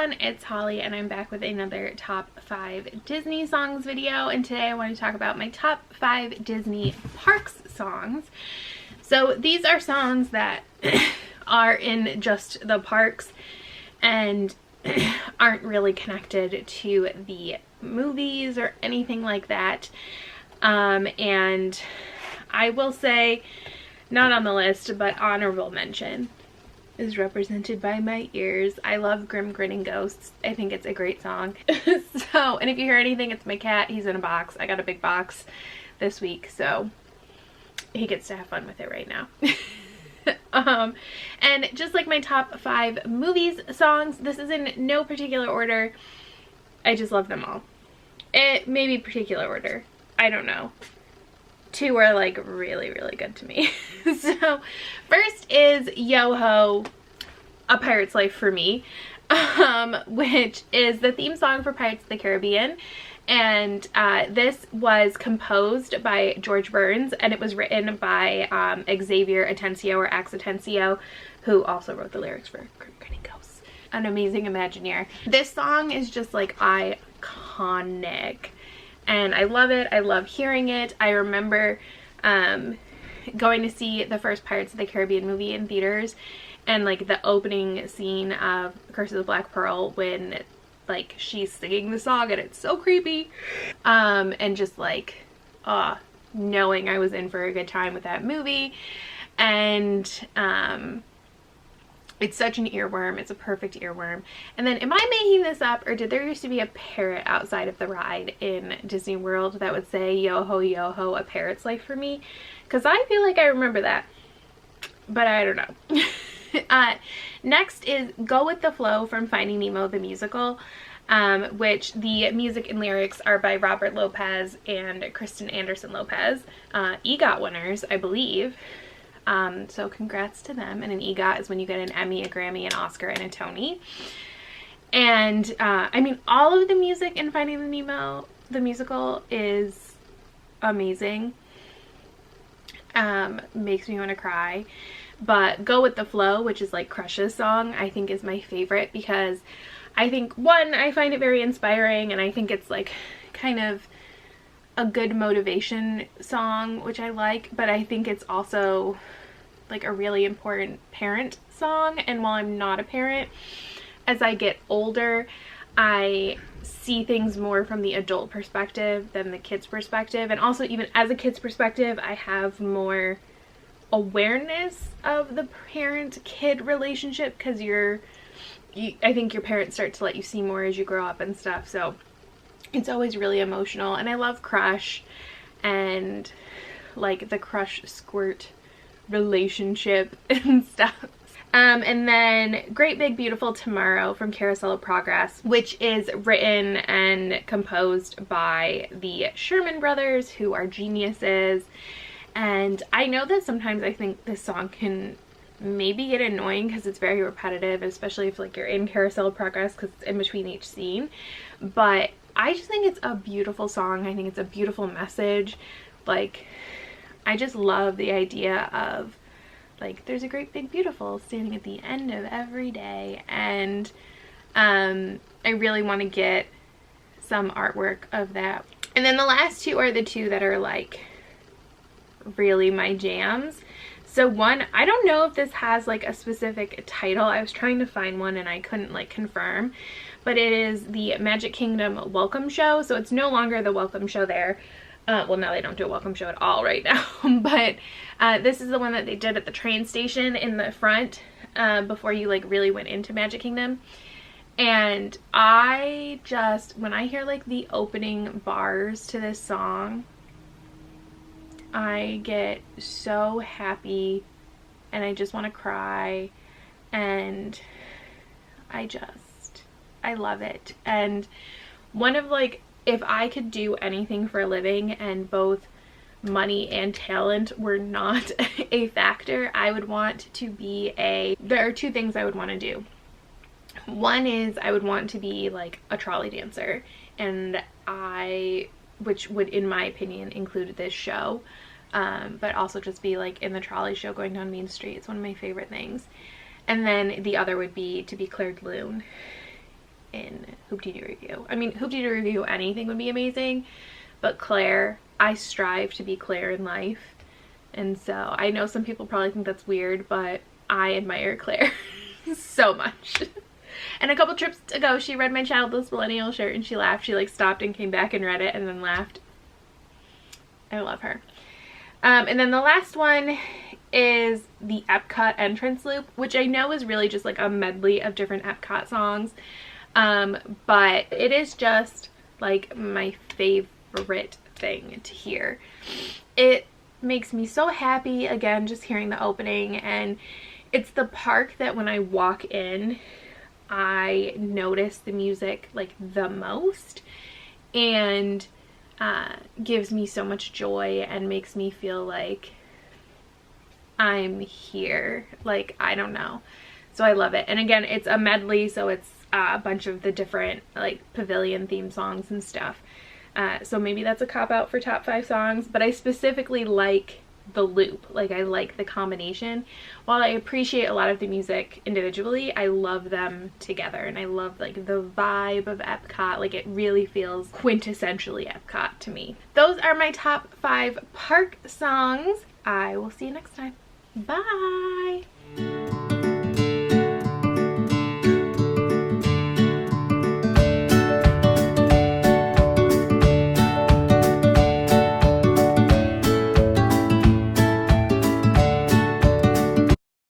everyone, it's Holly and I'm back with another top 5 Disney songs video, and today I want to talk about my top 5 Disney parks songs. So these are songs that are in just the parks and aren't really connected to the movies or anything like that. And I will say, not on the list, but honorable mention is represented by my ears. I love Grim Grinning Ghosts. I think it's a great song. So, and if you hear anything, it's my cat. He's in a box. I got a big box this week, so he gets to have fun with it right now. And just like my top 5 movies songs, this is in no particular order. I just love them all. It may be particular order. I don't know. 2 are like really, really good to me. So first is Yo-Ho, A Pirate's Life for Me, which is the theme song for Pirates of the Caribbean. And this was composed by George Burns, and it was written by Xavier Atencio, or Ax Atencio, who also wrote the lyrics for Grinning Ghosts. An amazing Imagineer. This song is just like iconic, and I love it. I love hearing it. I remember going to see the first Pirates of the Caribbean movie in theaters, and like the opening scene of Curse of the Black Pearl, when like she's singing the song and it's so creepy, and just like knowing I was in for a good time with that movie. And it's such an earworm. It's a perfect earworm. And then, am I making this up, or did there used to be a parrot outside of the ride in Disney World that would say, "Yo-ho, yo-ho, a parrot's life for me"? Because I feel like I remember that, but I don't know. Next is Go With The Flow from Finding Nemo the musical, which the music and lyrics are by Robert Lopez and Kristen Anderson Lopez, EGOT winners, I believe. So congrats to them. And an EGOT is when you get an Emmy, a Grammy, an Oscar, and a Tony. And I mean, all of the music in Finding Nemo the musical is amazing. Makes me want to cry. But Go With The Flow, which is like Crush's song, I think is my favorite, because I think, one, I find it very inspiring, and I think it's like kind of a good motivation song, which I like, but I think it's also like a really important parent song. And while I'm not a parent, as I get older, I see things more from the adult perspective than the kid's perspective. And also, even as a kid's perspective, I have more awareness of the parent-kid relationship, because I think your parents start to let you see more as you grow up and stuff. So it's always really emotional. And I love Crush and like the Crush Squirt relationship and stuff. And then Great Big Beautiful Tomorrow from Carousel of Progress, which is written and composed by the Sherman Brothers, who are geniuses. And I know that sometimes I think this song can maybe get annoying because it's very repetitive, especially if like you're in Carousel of Progress, because it's in between each scene. But I just think it's a beautiful song. I think it's a beautiful message. Like, I just love the idea of like, there's a great big beautiful standing at the end of every day. And I really want to get some artwork of that. And then the last 2 are the 2 that are like really my jams. So one, I don't know if this has like a specific title. I was trying to find one and I couldn't like confirm, but it is the Magic Kingdom Welcome Show. So it's no longer the Welcome Show there. Well, now they don't do a welcome show at all right now, but this is the one that they did at the train station in the front, before you like really went into Magic Kingdom. And I just, when I hear like the opening bars to this song, I get so happy and I just want to cry, and I love it. And one of like, if I could do anything for a living and both money and talent were not a factor, I would want to be there are 2 things I would want to do. One is I would want to be like a trolley dancer, and which would, in my opinion, include this show, but also just be like in the trolley show going down Main Street. It's one of my favorite things. And then the other would be to be Claire de Lune. in Hoop-Dee-Doo Review. I mean, Hoop-Dee-Doo Review, anything would be amazing, but Claire, I strive to be Claire in life. And so I know some people probably think that's weird, but I admire Claire so much. And a couple trips ago, she read my Childless Millennial shirt and she laughed. She like stopped and came back and read it and then laughed. I love her. And then the last one is the Epcot entrance loop, which I know is really just like a medley of different Epcot songs. But it is just like my favorite thing to hear. It makes me so happy, again, just hearing the opening, and it's the park that when I walk in, I notice the music like the most, and gives me so much joy and makes me feel like I'm here. Like, I don't know. So I love it. And again, it's a medley, so it's a bunch of the different like pavilion theme songs and stuff. So maybe that's a cop-out for top 5 songs, but I specifically like the loop. Like, I like the combination. While I appreciate a lot of the music individually, I love them together, and I love like the vibe of Epcot. Like, it really feels quintessentially Epcot to me. Those are my top 5 park songs. I will see you next time. Bye!